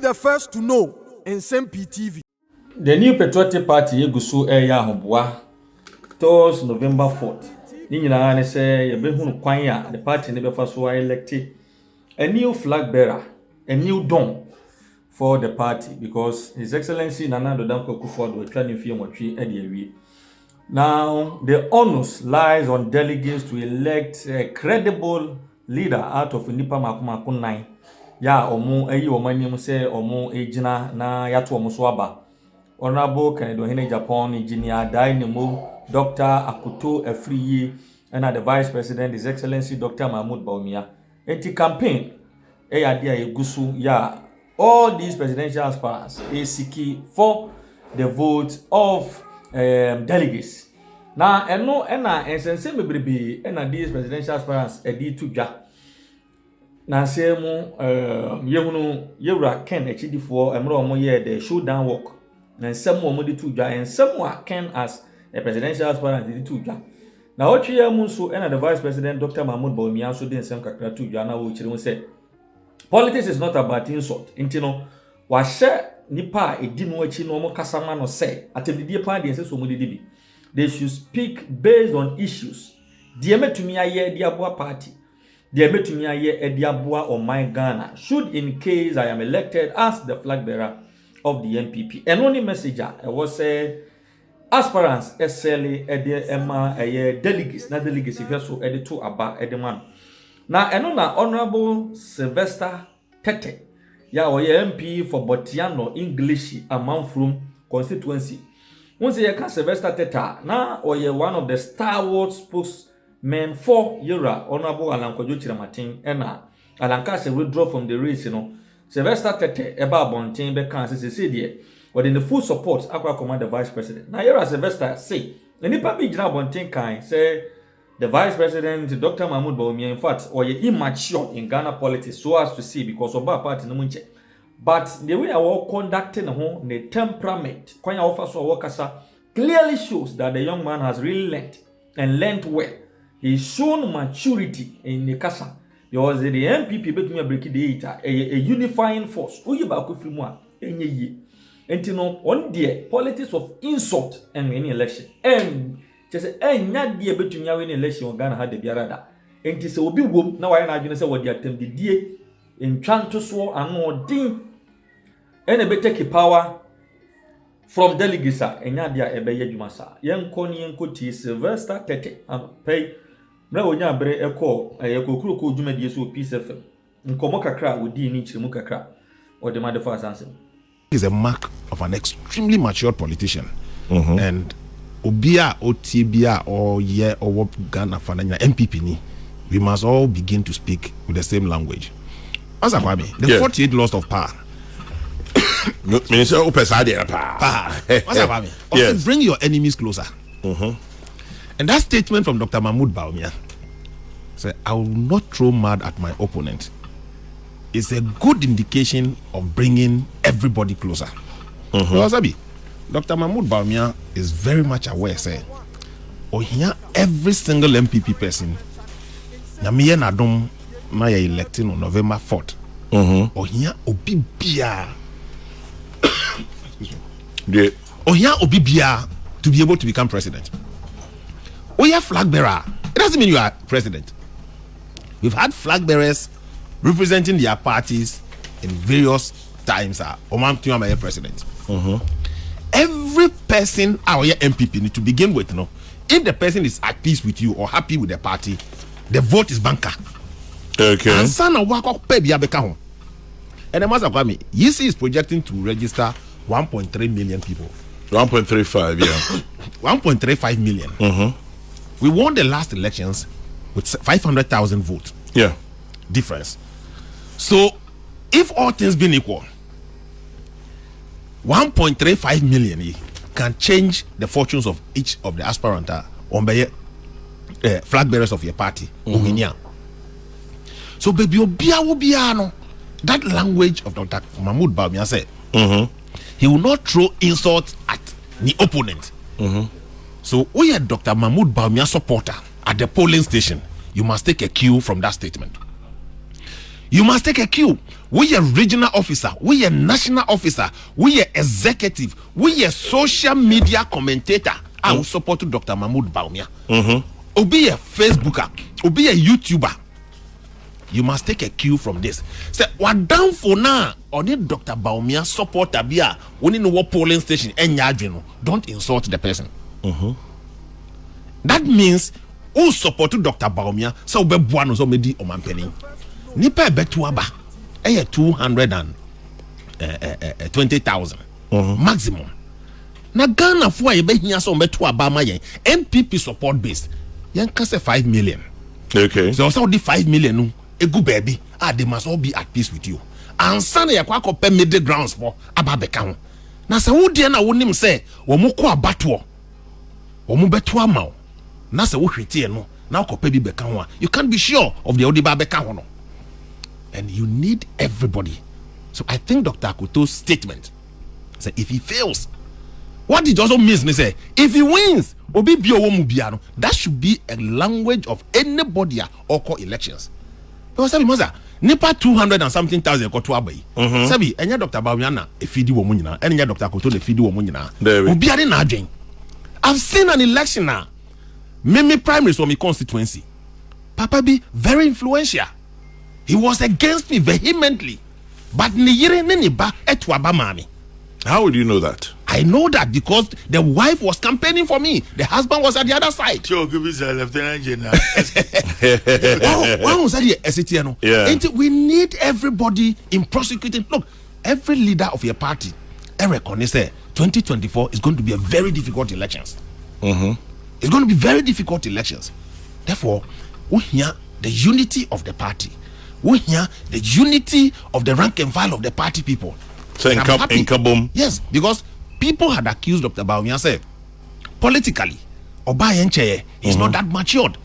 the first to know in Nsem-Pii TV. The new Patriotic Party egusu eya hoboa tos November 4th. Ni nyina ne say ye behunu kwan ya the party ne befa so elect a new flag bearer, a new dawn for the party because His Excellency Nana Addo Dankwa Akufo-Addo atwa ne fie nwotwe e de awie. Now the onus lies on delegates to elect a credible leader out of nipa makomako 9. Ya omo eyi omanim say omo ejina na yato omo so aba. Honorable Kennedy Ohene Japan Engineer Dainimo Dr. Akuto Afriye and the Vice President His Excellency Dr. Mahmoud Bawumia. Anti-campaign dia egusu ya all these presidential aspirants seeking for the vote of delegates. Now ena ensense bebrebe ena these presidential aspirants edi tudwa. Na say mu yehunu yewura Ken echidifo emre omo ye the showdown work. Nsem wo mudi tudwa ensem wa Ken as a presidential aspirant di tudwa. Na ochi ya mu so ena the Vice President Dr. Mahmoud Bawumia so de nsem kakra tudwa na wo chiri mu say politics is not about insult. Intino wa share nipa edi no achi no mo kasama no say atebidie pa de ense so mu dibi. They should speak based on issues. Die metumi aye di aboa party. Die metumi aye di aboa on my Ghana should in case I am elected as the flag bearer of the NPP. And only messenger was aspirants SLA Emma delegates na delegates so editor aba ediman. Na na Honorable Sylvester Tete ya MP for Botiano English Amanfrum constituency. Once you can Sylvester Tete na one of the stalwart spokesmen for Yura Honorable Alankojo Chiramatin ena Alanka se withdraw from the race Sylvester Tete eba bontin be kan say there but in the full support akwa command the Vice President. Na Yura Sylvester say enipa bi gina bontin kan say the Vice President Dr. Mahmoud Bawumia in fact immature in Ghana politics so as to see because of our party no munche. But the way our conducting the temperament kwanya offer so workasa clearly shows that the young man has really learned well. He's shown maturity in the kasa. Because the MPP betumi break the data a unifying force. Oyi ba ko firi mu a enye yi. Enti no on the politics of insult and any election. And just enya die betumi awe election on Ghana ha de biara da. Enti se obi wom na waye na adwene se wodi atem de die entwanto so ano din ene be take power from delegates enya dia ebe yadwuma sa yenko ni yenko ti Sylvester Tete pay na onya bere eko ekokuru ko dwuma die so Peace FM nkomo kakra odi ni chirimu kakra o de made for answer is a mark of an extremely mature politician. And obia otibia or ye or Ghana fananya MPP ni we must all begin to speak with the same language. As a the 48 loss of power. Minister yes. Bring your enemies closer. And that statement from Dr. Mahmoud Bawumia said, I will not throw mud at my opponent. It's a good indication of bringing everybody closer. Dr. Mahmoud Bawumia is very much aware, say, here every single MPP person, Nyamiye Nadom, na ye electing on November 4th. Here Obibia. Here Obibia to be able to become president. Here flag bearer. It doesn't mean you are president. We've had flag bearers representing their parties in various times. Omam president. Every person our MPP need to begin with. If the person is at peace with you or happy with the party, the vote is banker. Okay. And son of Wako Pebia Becahon. And the Master Kwame, YC is projecting to register 1.3 million people. 1.35, yeah. 1.35 million. We won the last elections with 500,000 votes. Yeah. Difference. So, if all things being equal, 1.35 million can change the fortunes of each of the aspirant on the flag bearers of your party. So, baby, that language of Dr. Mahmoud Bawumia said, he will not throw insult at the opponent. So, we are Dr. Mahmoud Bawumia supporter at the polling station. You must take a cue from that statement. You must take a cue. We are regional officer, we are national officer, we are executive, we are social media commentator. I will support Dr. Mahmoud Bawumia. Obi a Facebooker, obi a YouTuber. You must take a cue from this. Say, what down for now? Only Dr. Bawumia support Abia. We need no polling station. Don't insult the person. That means who support Dr. Bawumia? So be buano so medi omampeni. Nipa betuaba. 220,000 maximum. Na Ghana for ye be hia so betuaba ma yen. MPP support base. Yen ka say 5 million. Okay. So the 5 million no. A good baby, they must all be at peace with you. And son, you quack up middle grounds for Ababekang. Now, so who dear, I wouldn't say, Womuko Batuo, Womubetua Mao. Nasa Wushiti no, now Kopebi Bekanwa. You can't be sure of the Odiba Bekano. And you need everybody. So I think Dr. Akuto's statement say if he fails, what it also means, say if he wins, Obi Bio Womubiano, that should be a language of anybody or call elections. Because Sabi Maza, Nipa 200 and something thousand ko to abai. Sabi, enya Dr. Bawumia na efidi wo munyina, enya Dr. Akuto na efidi wo munyina. Obi ade na adwen. I've seen an election now. Mimi primary from my constituency. Papa be very influential. He was against me vehemently. But ni yire ne ba etu aba mami. How would you know that? I know that because the wife was campaigning for me. The husband was at the other side. Sure, give us a Lieutenant General. Why was that here? Yeah. We need everybody in prosecuting. Look, every leader of your party, Eric say 2024 is going to be a very difficult elections. It's going to be very difficult elections. Therefore, we hear the unity of the party. We hear the unity of the rank and file of the party people. So in Kabum. Yes, because people had accused Dr. Bawumia say politically, Obayenche is not that matured.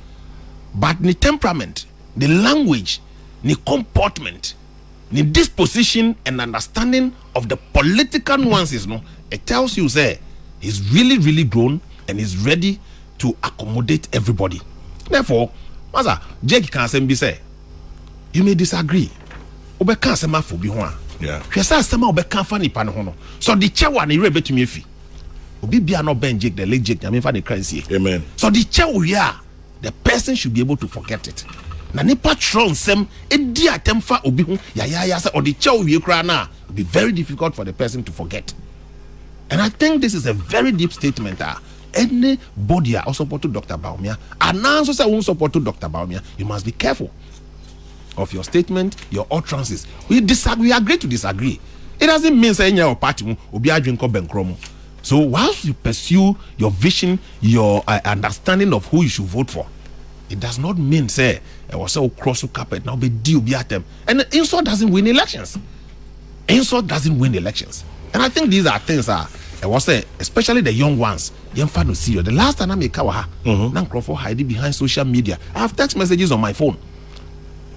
But the temperament, the language, the comportment, the disposition and understanding of the political nuances, no, it tells you say he's really, really grown and is ready to accommodate everybody. Therefore, Maza, Jake can be say, you may disagree. Obeka sema for biwa. Yeah. Kwesa sema obeka fa nipa no ho. So the chewa na ire betumi afi. Obi bia no ben Jake the late Jake, I mean for the crazy. Amen. So the chewa here, the person should be able to forget it. Na nipa tro nsem edi atemfa obi ho ya say or the chewa we kra na, it'll be very difficult for the person to forget. And I think this is a very deep statement. Anybody who support Dr. Bawumia, and now also say who support Dr. Bawumia, you must be careful of your statement, your utterances. We agree to disagree. It doesn't mean saying your party will be adwin ko benkromo. So whilst you pursue your vision, your understanding of who you should vote for, it does not mean say I was so cross carpet now be deal be at them. And insult doesn't win elections. Insult doesn't win elections. And I think these are things I was say, especially the young ones. The last time I make kawaha, Nankrofor hiding behind social media. I have text messages on my phone.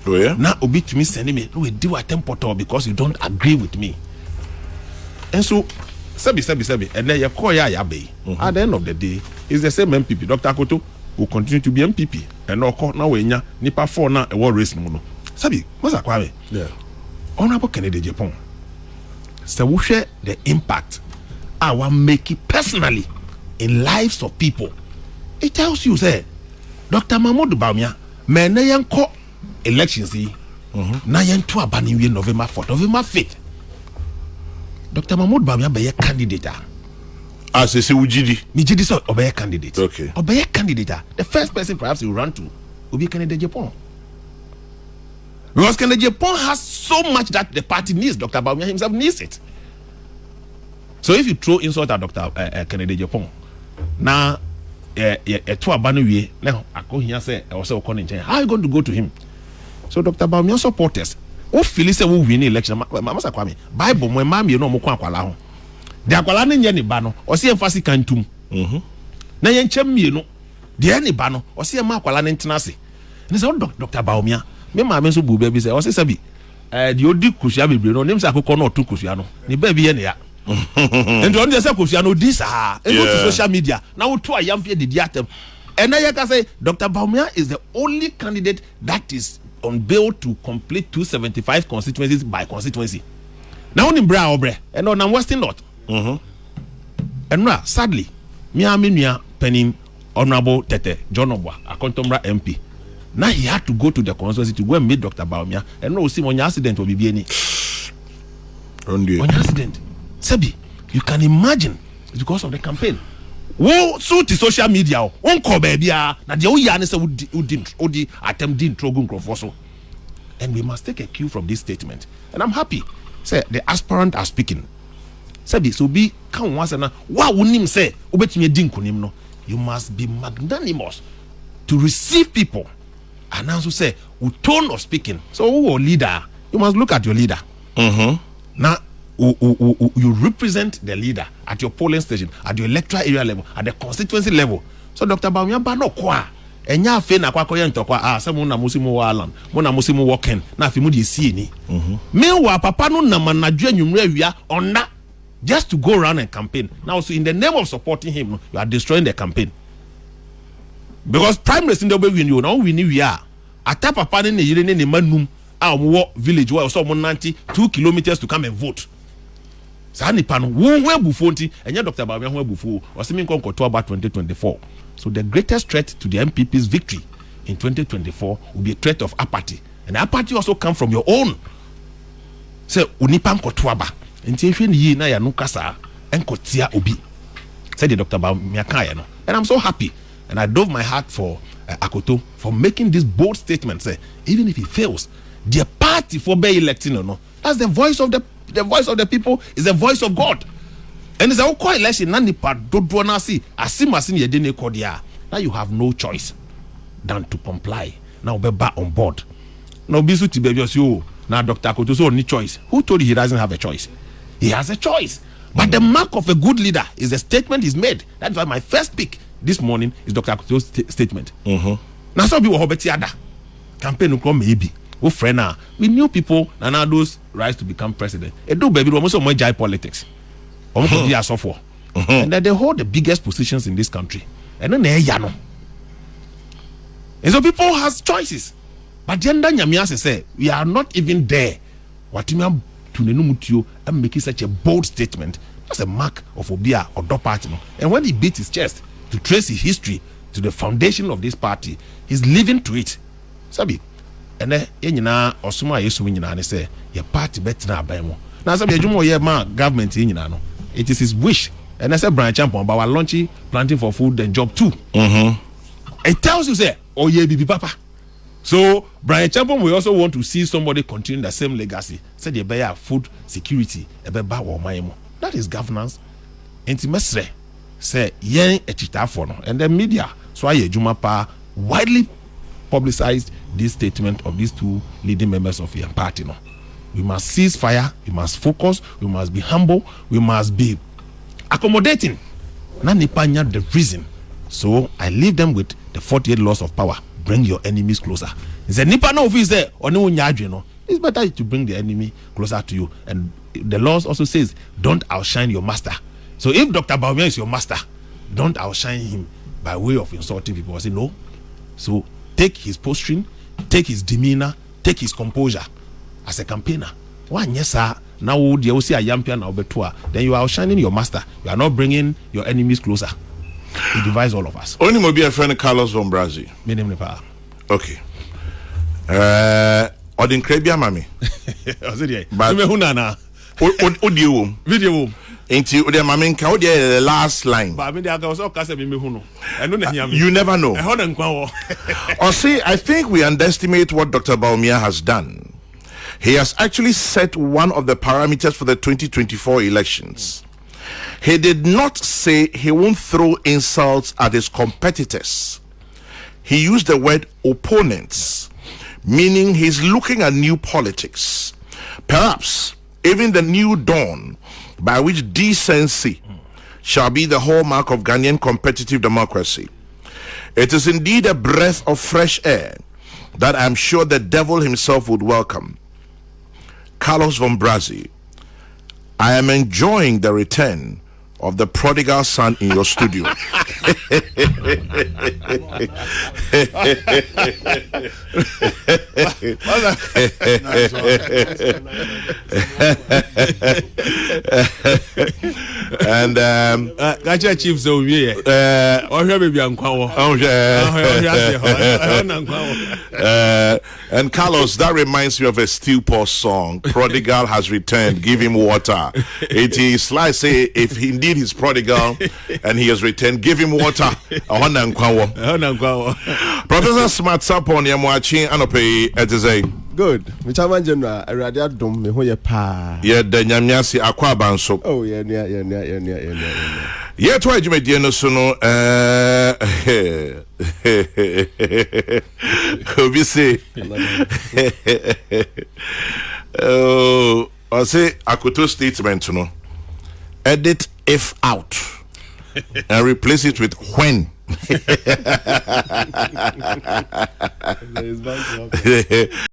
Oh yeah. Now obi to me sending me, we do a tempo because you don't agree with me. And so, sebi, and then you call ya be. At the end of the day, it's the same MPP. Dr. Akoto will continue to be MPP, and now we nipa 4 now a war race mono. Sabi, what's that kwame? Yeah. Honorable Kennedy Japan. So we share the impact I want make it personally in lives of people. It tells you say, Dr. Mahmoud Bawumia, men yanko elections na yentu abani we November 4th, November 5th. Dr. Mahmoud Bawumia be a candidate. As I say, Ujidi. Mijidi so obey candidate. Okay. Obey candidate. The first person perhaps you run to will be Kennedy Japan. Because Kennedy Japan has so much that the party needs. Dr. Bawumia himself needs it. So if you throw insult at Dr. Kennedy Japan, now to abani we now ako here say also how are you going to go to him? So Dr. Bawumia supporters who feel say we win election mama sakwame Bible mo ma me no mo kwa akwala ho de akwala ne nye ne ba no o se emfasi kantum na ye nchem mie no de ne ba no o se ma akwala ne ntena se ne say Dr. Bawumia me ma me so bu ba bi say o se sabi de odi kusia bebre no nim say akoko no otu kusia no ne ba bi ye ne ya and on the say no this and go to social media now to a yam pie the atem and now you can say Dr. Bawumia is the only candidate that is on bail to complete 275 constituencies by constituency. Now in Bra Obre and on Western North. And sadly, Miaminia penning Honorable Tete John Obwa, a Contombra MP. Now he had to go to the constituency to go and meet Dr. Bawumia and no see on accident will be any. On accident. Sebi, you can imagine it's because of the campaign. Wo so to social media on call baby na de wo ya ne say udi attempt din trogun crofo so. And we must take a cue from this statement. And I'm happy. Say the aspirant are speaking. Sebi so be kan once na wa wonim say obetumi din kunim no. You must be magnanimous to receive people. And also say with tone of speaking. So who leader, you must look at your leader. Now you represent the leader at your polling station, at your electoral area level, at the constituency level. So Dr. Bawumia ba no kwa enya afe na kwa koye ntokwa se mo na musimu walan mo na musimu working na afi mu de sie ni meanwhile papa no na manadwe anwumre awia onna just to go around and campaign. Now so in the name of supporting him you are destroying the campaign, because prime minister dey win you now win we are ata papa ne yire ne manum a wo village where so mo 2 kilometers to come and vote. Sanipa no wo ebufu nti enye Dr. Bawumia ho ebufu osimi nkonkoto about 2024. So the greatest threat to the MPP's victory in 2024 will be a threat of apathy, and apathy also come from your own. Say unipa nkoto aba nti ehwe ni yi na ya no kasa enkotia obi, said the Dr. Bawumia kan no. And I'm so happy, and I dove my heart for Akoto for making this bold statement. Say even if he fails, the party for be electing or no, that's the voice of the people, is the voice of God. And it's a quite election nani pa dodo na si asimasin ye dene kodia. Now you have no choice than to comply. Now be back on board. Now bisu ti baby you now Dr. Akoto so any choice. Who told you he doesn't have a choice? He has a choice. But the mark of a good leader is the statement he's made. That's why my first pick this morning is Dr. Akoto's statement. Now so be wo hobeti ada. Campaign ko maybe. Oh, friend, we knew people and now those rise to become president. It do baby almost more jai politics. And that they hold the biggest positions in this country. And then they yano. And so people has choices. But then Nyamiase say we are not even there. What you to and making such a bold statement. That's a mark of Obia or Do Party. And when he beat his chest to trace his history to the foundation of this party, he's living to it. Sabi. And then nyina osuma yesu nyina ne say your party better aban na say adwuma ye ma government nyina no, it is his wish. And I say Brian Champion about launching planting for food and job too. It tells you say oh yeah bibi papa. So Brian Champion will also want to see somebody continue the same legacy. Say the bear food security ebeba wo man. That is governance. Intimacy say yen etita for no, and the media so aye adwuma pa widely publicized this statement of these two leading members of your party. No, we must cease fire, we must focus, we must be humble, we must be accommodating. Nanipanya the reason. So I leave them with the 48 laws of power. Bring your enemies closer. The nipa no office there or no no. It's better to bring the enemy closer to you. And the laws also says don't outshine your master. So if Dr. Bawumia is your master, don't outshine him by way of insulting people. I say no. So take his posturing, take his demeanor, take his composure as a campaigner. One yes sir. Now you see a yampian now betua. Then you are outshining your master. You are not bringing your enemies closer. He divides all of us. Only may be a friend Carlos from Brazil. My name is Pa. Okay. Odin Krebia mami. But hunana. Audio Video. Into the mami can the last line. But I mean, I also can't say me huno. You never know. Or see, I think we underestimate what Dr. Bawumia has done. He has actually set one of the parameters for the 2024 elections. He did not say he won't throw insults at his competitors. He used the word opponents, meaning he's looking at new politics. Perhaps even the new dawn by which decency shall be the hallmark of Ghanaian competitive democracy. It is indeed a breath of fresh air that I'm sure the devil himself would welcome. Carlos von Brazil, I am enjoying the return of the prodigal son in your studio. And Gacha Chief so we and Carlos, that reminds me of a Steel Paul song. Prodigal has returned, give him water. It is like say if indeed he's prodigal and he has returned, give him water. Professor Smart Sapon Yamwachi Anope Etizay. Good. Michaman General, I read that dom me hoye pa. Yeah, the Nyamiasi Aqua Banso. Oh, yeah. Yeah, try you made no sono. We say, oh, I say, Akuto statement, no. Edit if out and replace it with when.